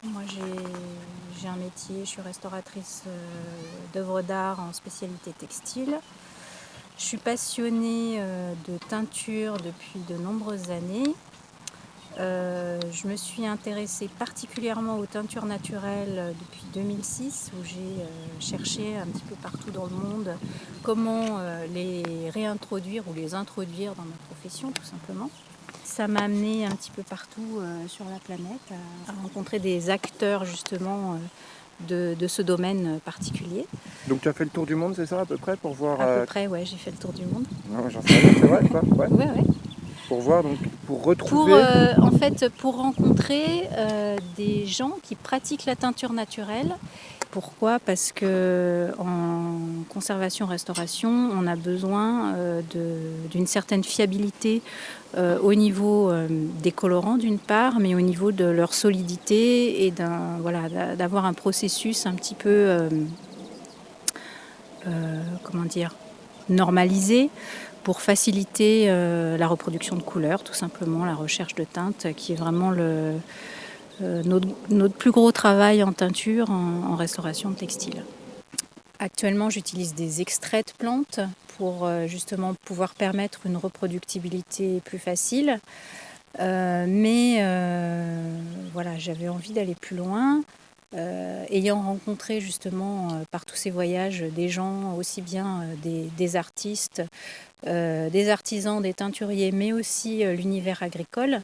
Moi, j'ai un métier, je suis restauratrice d'œuvres d'art en spécialité textile. Je suis passionnée de teinture depuis de nombreuses années. Je me suis intéressée particulièrement aux teintures naturelles depuis 2006, où j'ai cherché un petit peu partout dans le monde comment les réintroduire ou les introduire dans ma profession, tout simplement. Ça m'a amené un petit peu partout sur la planète à rencontrer des acteurs justement de ce domaine particulier. Donc tu as fait le tour du monde, c'est ça à peu près pour voir À peu près, ouais, j'ai fait le tour du monde. Non, j'en sais rien, c'est vrai quoi. Ouais. Ouais, ouais. Pour voir donc pour Pour, retrouver. en fait, pour rencontrer des gens qui pratiquent la teinture naturelle. Pourquoi ? Parce que en conservation-restauration, on a besoin d'une certaine fiabilité au niveau des colorants d'une part, mais au niveau de leur solidité et d'avoir un processus un petit peu, comment dire, normalisé pour faciliter la reproduction de couleurs, tout simplement, la recherche de teintes, qui est vraiment notre plus gros travail en teinture, en restauration de textile. Actuellement, j'utilise des extraits de plantes pour justement pouvoir permettre une reproductibilité plus facile. Mais voilà, j'avais envie d'aller plus loin. Ayant rencontré justement par tous ces voyages des gens, aussi bien des artistes, des artisans, des teinturiers, mais aussi l'univers agricole,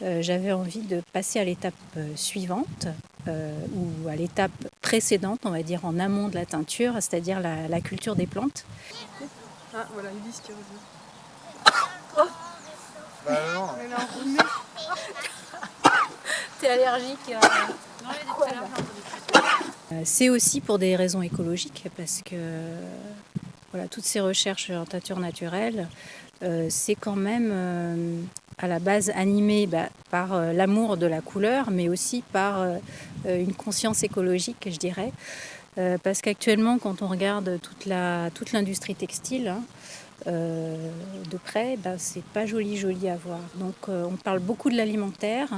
j'avais envie de passer à l'étape suivante, ou à l'étape précédente, on va dire en amont de la teinture, c'est-à-dire la culture des plantes. Ah voilà, Ulysse qui revient. Oh Bah non. Elle est enrhumée. T'es allergique Non, c'est aussi pour des raisons écologiques, parce que voilà, toutes ces recherches en teinture naturelle, c'est quand même à la base animé par l'amour de la couleur, mais aussi par une conscience écologique, je dirais. Parce qu'actuellement, quand on regarde toute l'industrie textile, de près, c'est pas joli à voir. Donc on parle beaucoup de l'alimentaire,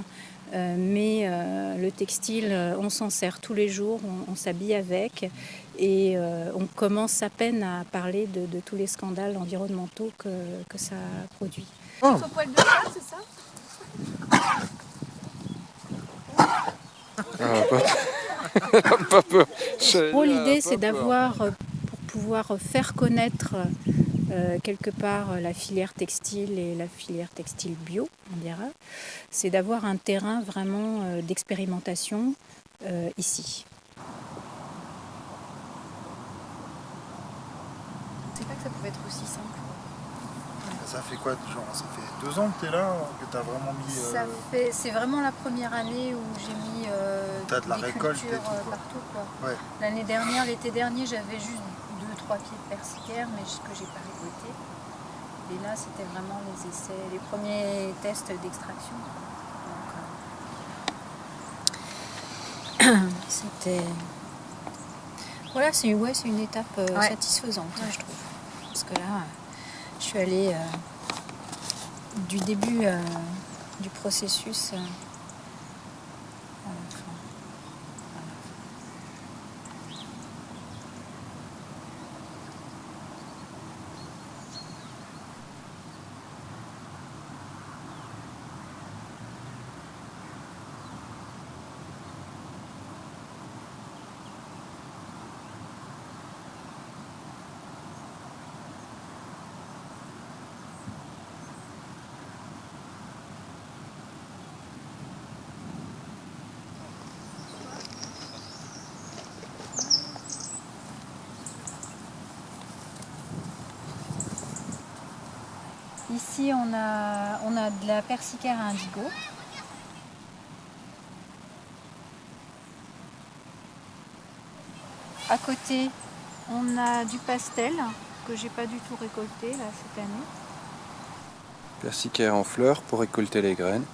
mais le textile, on s'en sert tous les jours, on s'habille avec, et on commence à peine à parler de tous les scandales environnementaux que ça produit. Oh. Au poil de chat, c'est ça? Pas peur. Bon, l'idée, c'est d'avoir, pour pouvoir faire connaître quelque part la filière textile et la filière textile bio, on dira, c'est d'avoir un terrain vraiment d'expérimentation ici. Je sais pas que ça pouvait être aussi simple. Ça fait quoi, genre, ça fait 2 ans que tu es là, que tu as vraiment mis... C'est vraiment la première année où j'ai mis T'as de la des récolte et cultures tout, quoi. partout, quoi. Ouais. L'année dernière, l'été dernier, j'avais juste 2-3 pieds de persicaire, mais que j'ai pas récolté. Et là, c'était vraiment les essais, les premiers tests d'extraction. Donc, c'était... Voilà, c'est une étape satisfaisante, je trouve. Parce que là, je suis allée du début du processus à la fin. Ici, on a de la persicaire à indigo. À côté, on a du pastel que j'ai pas du tout récolté là, cette année. Persicaire en fleurs pour récolter les graines.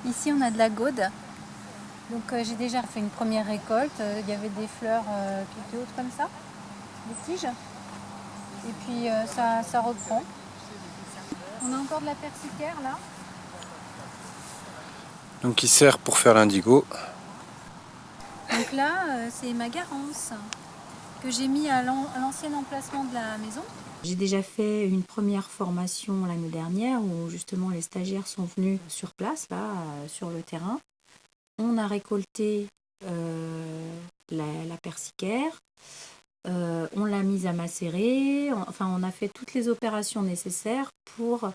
Ici, on a de la gaude. Donc j'ai déjà fait une première récolte. Il y avait des fleurs qui étaient hautes comme ça, des tiges. Et puis ça reprend. On a encore de la persicaire là. Donc il sert pour faire l'indigo. Donc là, c'est ma garance que j'ai mis à l'ancien emplacement de la maison. J'ai déjà fait une première formation l'année dernière où justement les stagiaires sont venus sur place, là, sur le terrain. On a récolté la persicaire, on l'a mise à macérer, on a fait toutes les opérations nécessaires pour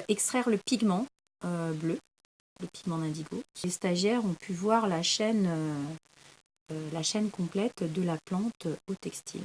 extraire le pigment bleu, le pigment d'indigo. Les stagiaires ont pu voir la chaîne complète de la plante au textile.